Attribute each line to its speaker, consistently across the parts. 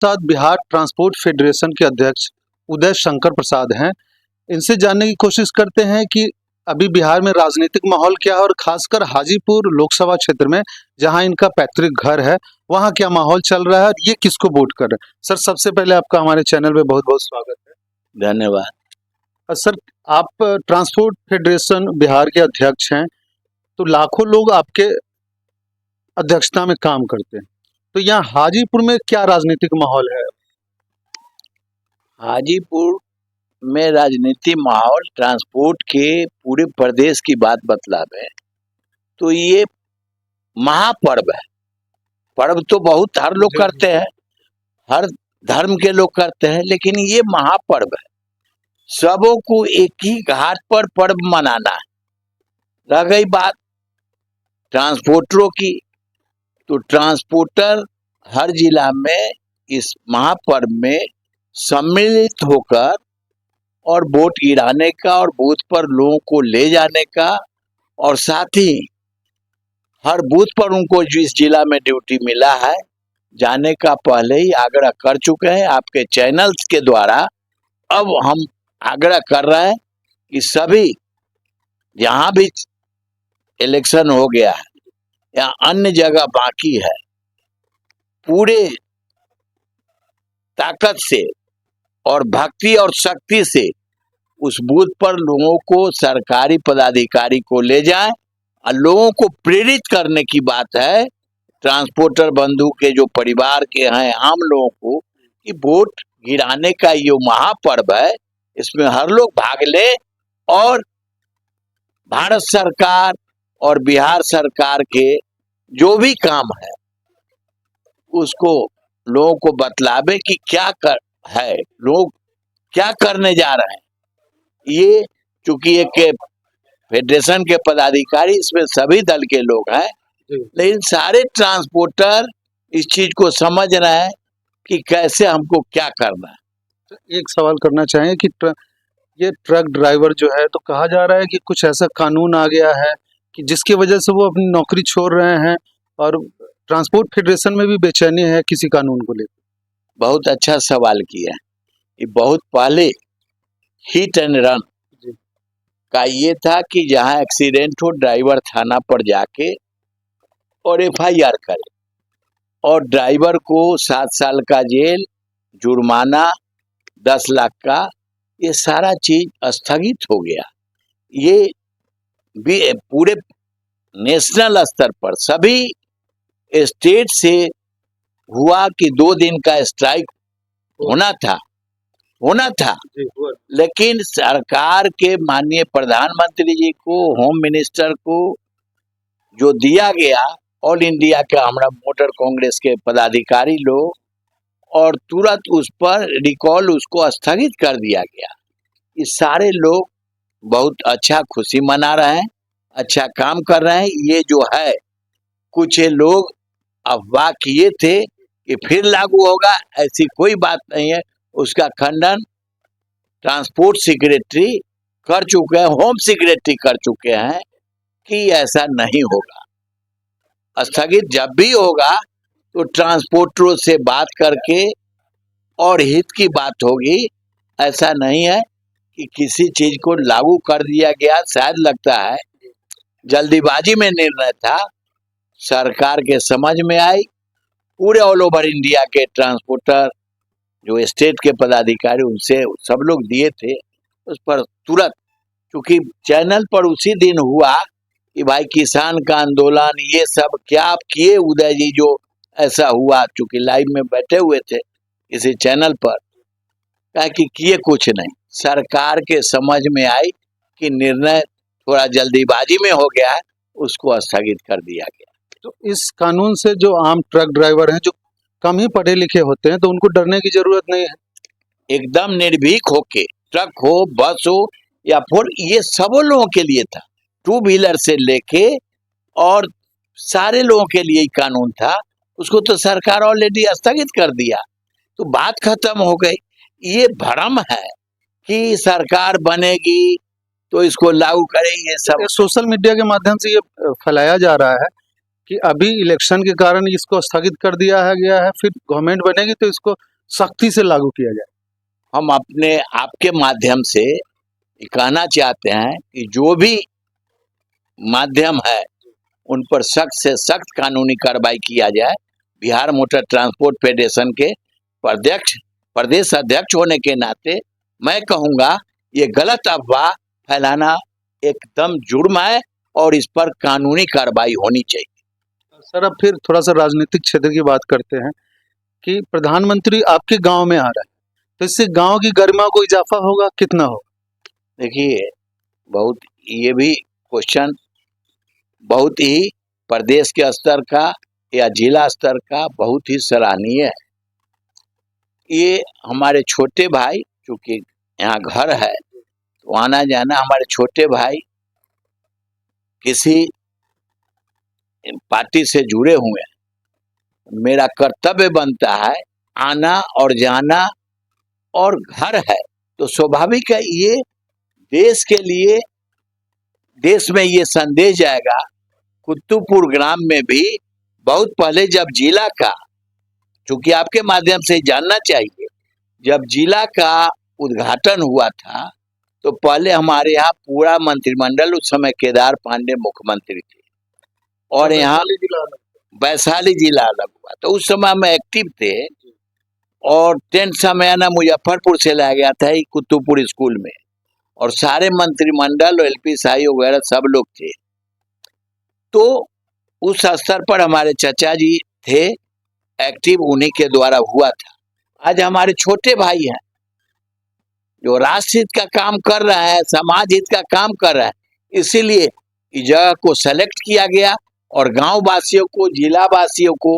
Speaker 1: साथ Bihar transport federation के अध्यक्ष उदय शंकर प्रसाद हैं। इनसे जानने की कोशिश करते हैं कि अभी बिहार में राजनीतिक माहौल क्या है और खासकर हाजीपुर लोकसभा क्षेत्र में जहां इनका पैतृक घर है वहां क्या माहौल चल रहा है और ये किसको वोट कर रहे हैं। सर, सबसे पहले आपका हमारे चैनल में बहुत बहुत स्वागत है।
Speaker 2: धन्यवाद।
Speaker 1: सर, आप ट्रांसपोर्ट फेडरेशन बिहार के अध्यक्ष हैं, तो लाखों लोग आपके अध्यक्षता में काम करते हैं, तो यहाँ हाजीपुर में क्या राजनीतिक माहौल है?
Speaker 2: हाजीपुर में राजनीति माहौल ट्रांसपोर्ट के पूरे प्रदेश की बात बतलावे तो ये महापर्व है। पर्व तो बहुत हर लोग करते हैं, हर धर्म के लोग करते हैं, लेकिन ये महापर्व है। सबों को एक ही घाट पर पर्व मनाना है। रह गई बात ट्रांसपोर्टरों की, तो ट्रांसपोर्टर हर जिला में इस महापर्व में सम्मिलित होकर और वोट गिराने का और बूथ पर लोगों को ले जाने का, और साथ ही हर बूथ पर उनको जिस जिला में ड्यूटी मिला है जाने का पहले ही आग्रह कर चुके हैं। आपके चैनल्स के द्वारा अब हम आग्रह कर रहे हैं कि सभी जहां भी इलेक्शन हो गया है या अन्य जगह बाकी है, पूरे ताकत से और भक्ति और शक्ति से उस बूथ पर लोगों को, सरकारी पदाधिकारी को ले जाएं और लोगों को प्रेरित करने की बात है। ट्रांसपोर्टर बंधु के जो परिवार के हैं आम लोगों को कि वोट गिराने का ये महापर्व है, इसमें हर लोग भाग ले और भारत सरकार और बिहार सरकार के जो भी काम है उसको लोगों को बतलावे कि क्या कर है, लोग क्या करने जा रहे हैं। ये चूंकि एक फेडरेशन के पदाधिकारी इसमें सभी दल के लोग हैं, लेकिन सारे ट्रांसपोर्टर इस चीज को समझ रहे हैं कि कैसे हमको क्या करना है।
Speaker 1: एक सवाल करना चाहें कि ये ट्रक ड्राइवर जो है, तो कहा जा रहा है कि कुछ ऐसा कानून आ गया है कि जिसकी वजह से वो अपनी नौकरी छोड़ रहे हैं और ट्रांसपोर्ट फेडरेशन में भी बेचैनी है किसी कानून को लेकर।
Speaker 2: बहुत अच्छा सवाल किया है। ये बहुत पहले हिट एंड रन का ये था कि जहां एक्सीडेंट हो ड्राइवर थाना पर जाके और एफआईआर करे और ड्राइवर को 7 साल का जेल, जुर्माना 10 लाख का, ये सारा चीज स्थगित हो गया। ये भी पूरे नेशनल स्तर पर सभी स्टेट से हुआ कि 2 दिन का स्ट्राइक होना था, लेकिन सरकार के माननीय प्रधानमंत्री जी को, होम मिनिस्टर को जो दिया गया, ऑल इंडिया का हमारा मोटर कांग्रेस के पदाधिकारी लोग, और तुरंत उस पर रिकॉल उसको स्थगित कर दिया गया। ये सारे लोग बहुत अच्छा खुशी मना रहे हैं, अच्छा काम कर रहे हैं। ये जो है कुछ लोग अफवाह किए थे कि फिर लागू होगा, ऐसी कोई बात नहीं है। उसका खंडन ट्रांसपोर्ट सेक्रेटरी कर चुके हैं, होम सेक्रेटरी कर चुके हैं कि ऐसा नहीं होगा। स्थगित जब भी होगा तो ट्रांसपोर्टरों से बात करके और हित की बात होगी। ऐसा नहीं है कि किसी चीज को लागू कर दिया गया। शायद लगता है जल्दीबाजी में निर्णय था, सरकार के समझ में आई। पूरे ऑल ओवर इंडिया के ट्रांसपोर्टर जो स्टेट के पदाधिकारी उनसे सब लोग दिए थे, उस पर तुरंत, क्योंकि चैनल पर उसी दिन हुआ कि भाई किसान का आंदोलन, ये सब क्या आप किए उदय जी, जो ऐसा हुआ, चूंकि लाइव में बैठे हुए थे किसी चैनल पर, कहा कि किए कुछ नहीं। सरकार के समझ में आई कि निर्णय थोड़ा जल्दीबाजी में हो गया है, उसको स्थगित कर दिया गया।
Speaker 1: तो इस कानून से जो आम ट्रक ड्राइवर हैं, जो कम ही पढ़े लिखे होते हैं, तो उनको डरने की जरूरत नहीं है।
Speaker 2: एकदम निर्भीक होके, ट्रक हो, बस हो या फिर, ये सब लोगों के लिए था। 2 व्हीलर से लेके और सारे लोगों के लिए ही कानून था। उसको तो सरकार ऑलरेडी स्थगित कर दिया, तो बात खत्म हो गई। ये भ्रम है कि सरकार बनेगी तो इसको लागू करेगी। ये सब
Speaker 1: सोशल मीडिया के माध्यम से ये फैलाया जा रहा है कि अभी इलेक्शन के कारण इसको स्थगित कर दिया है गया है, फिर गवर्नमेंट बनेगी तो इसको सख्ती से लागू किया जाए।
Speaker 2: हम अपने आपके माध्यम से ये कहना चाहते हैं कि जो भी माध्यम है उन पर सख्त से सख्त कानूनी कार्रवाई किया जाए। बिहार मोटर ट्रांसपोर्ट फेडरेशन के प्रदेश अध्यक्ष होने के नाते मैं कहूँगा ये गलत अफवाह फैलाना एकदम जुर्म है और इस पर कानूनी कार्रवाई होनी चाहिए।
Speaker 1: सर अब फिर थोड़ा सा राजनीतिक क्षेत्र की बात करते हैं कि प्रधानमंत्री आपके गांव में आ रहा है, तो इससे गांव की गरिमा को इजाफा होगा, कितना होगा?
Speaker 2: देखिए, बहुत ये भी क्वेश्चन बहुत ही प्रदेश के स्तर का या जिला स्तर का बहुत ही सराहनीय है। ये हमारे छोटे भाई, चूंकि यहाँ घर है तो आना जाना, हमारे छोटे भाई किसी पार्टी से जुड़े हुए हैं, मेरा कर्तव्य बनता है आना और जाना, और घर है तो स्वाभाविक है ये देश के लिए, देश में ये संदेश जाएगा। कुतुबपुर ग्राम में भी बहुत पहले जब जिला का, चूंकि आपके माध्यम से जानना चाहिए, जब जिला का उद्घाटन हुआ था तो पहले हमारे यहाँ पूरा मंत्रिमंडल, उस समय केदार पांडे मुख्यमंत्री थे और यहाँ वैशाली जिला अलग हुआ, तो उस समय हम एक्टिव थे और टेंट समय ना मुजफ्फरपुर से लाया गया था कुतुबपुर स्कूल में, और सारे मंत्रिमंडल और एलपी साई वगैरह सब लोग थे। तो उस स्तर पर हमारे चाचा जी थे एक्टिव, उन्हीं के द्वारा हुआ था। आज हमारे छोटे भाई हैं जो राष्ट्र हित का काम कर रहा है, समाज हित का काम कर रहा है, इसीलिए इस जगह को सेलेक्ट किया गया और गांव वासियों को, जिला वासियों को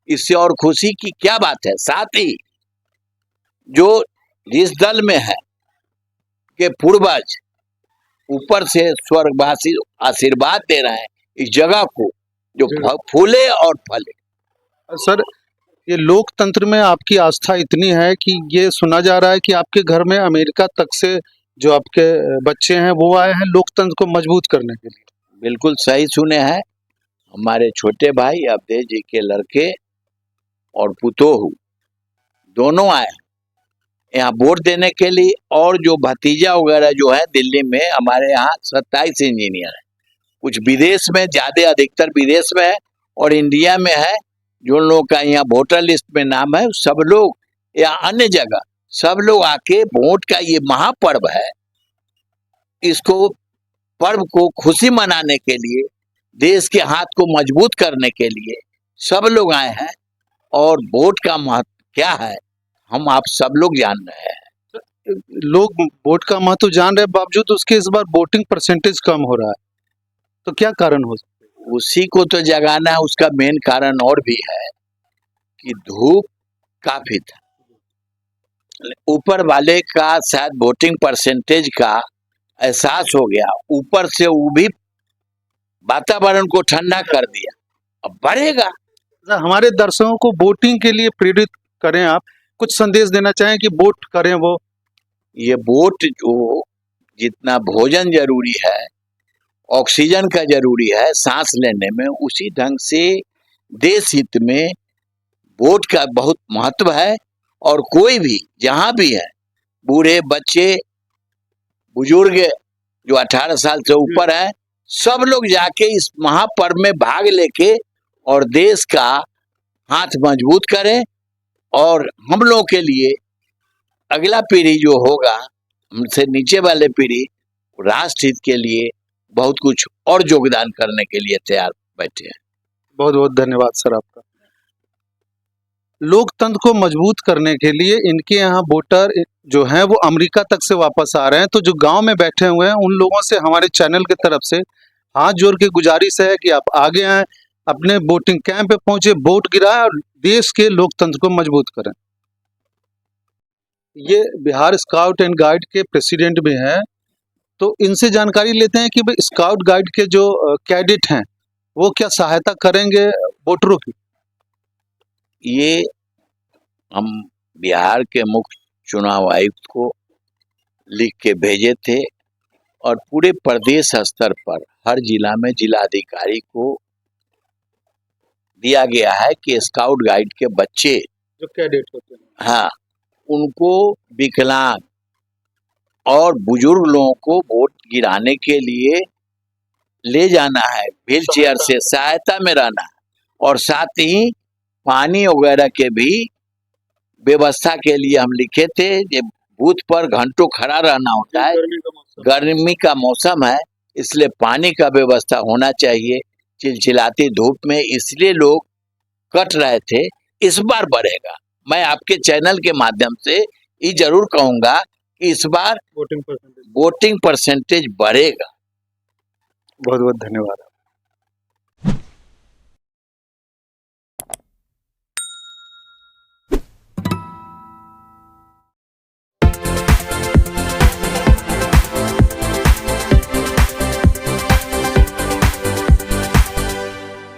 Speaker 2: इससे और खुशी की क्या बात है। साथ ही जो जिस दल में है के पूर्वज ऊपर से स्वर्गवासी आशीर्वाद दे रहे हैं इस जगह को, जो फूले और फले।
Speaker 1: सर ये लोकतंत्र में आपकी आस्था इतनी है कि ये सुना जा रहा है कि आपके घर में अमेरिका तक से जो आपके बच्चे हैं वो आए हैं लोकतंत्र को मजबूत करने के लिए।
Speaker 2: बिल्कुल सही सुने हैं, हमारे छोटे भाई अवधेश जी के लड़के और पुतोहू दोनों आए यहाँ वोट देने के लिए, और जो भतीजा वगैरह जो है दिल्ली में, हमारे यहाँ 27 इंजीनियर है, कुछ विदेश में, ज्यादा अधिकतर विदेश में है और इंडिया में है। जो लोग का यहाँ वोटर लिस्ट में नाम है, सब लोग या अन्य जगह सब लोग आके वोट का ये महापर्व है, इसको पर्व को खुशी मनाने के लिए, देश के हाथ को मजबूत करने के लिए सब लोग आए हैं। और वोट का महत्व क्या है हम आप सब लोग जान रहे हैं।
Speaker 1: लोग वोट का महत्व जान रहे बावजूद उसके इस बार वोटिंग परसेंटेज कम हो रहा है, तो क्या कारण हो सकता है?
Speaker 2: उसी को तो जगाना है। उसका मेन कारण और भी है कि धूप काफी था, ऊपर वाले का शायद वोटिंग परसेंटेज का एहसास हो गया, ऊपर से वो भी वातावरण को ठंडा कर दिया, अब बढ़ेगा।
Speaker 1: हमारे दर्शकों को वोटिंग के लिए प्रेरित करें, आप कुछ संदेश देना चाहें कि वोट करें। वो
Speaker 2: ये वोट जो जितना भोजन जरूरी है, ऑक्सीजन का जरूरी है सांस लेने में, उसी ढंग से देश हित में वोट का बहुत महत्व है। और कोई भी जहां भी है, बूढ़े, बच्चे, बुजुर्ग जो 18 साल से ऊपर है, सब लोग जाके इस महापर्व में भाग लेके और देश का हाथ मजबूत करें। और हम लोगों के लिए अगला पीढ़ी जो होगा, हमसे नीचे वाले पीढ़ी, राष्ट्र हित के लिए बहुत कुछ और योगदान करने के लिए तैयार बैठे हैं।
Speaker 1: बहुत बहुत धन्यवाद सर आपका। लोकतंत्र को मजबूत करने के लिए इनके यहाँ वोटर जो हैं वो अमेरिका तक से वापस आ रहे हैं, तो जो गांव में बैठे हुए हैं उन लोगों से हमारे चैनल की तरफ से हाथ जोड़ के गुजारिश है कि आप आगे आएं, अपने वोटिंग कैंप पे पहुंचे, वोट गिराएं और देश के लोकतंत्र को मजबूत करें। ये बिहार स्काउट एंड गाइड के प्रेसिडेंट भी हैं, तो इनसे जानकारी लेते हैं कि भाई स्काउट गाइड के जो कैडेट हैं वो क्या सहायता करेंगे वोटरों की।
Speaker 2: ये हम बिहार के मुख्य चुनाव आयुक्त को लिख के भेजे थे और पूरे प्रदेश स्तर पर हर जिला में जिलाधिकारी को दिया गया है कि स्काउट गाइड के बच्चे
Speaker 1: जो कैडेट होते हैं,
Speaker 2: हाँ, उनको विकलांग और बुजुर्ग लोगों को वोट गिराने के लिए ले जाना है, व्हील चेयर से सहायता में रहना है। और साथ ही पानी वगैरह के भी व्यवस्था के लिए हम लिखे थे। ये बूथ पर घंटों खड़ा रहना होता है, गर्मी का मौसम है, इसलिए पानी का व्यवस्था होना चाहिए चिलचिलाती धूप में, इसलिए लोग कट रहे थे। इस बार बढ़ेगा। मैं आपके चैनल के माध्यम से ये जरूर कहूंगा कि इस बार वोटिंग परसेंटेज बढ़ेगा।
Speaker 1: बहुत बहुत धन्यवाद।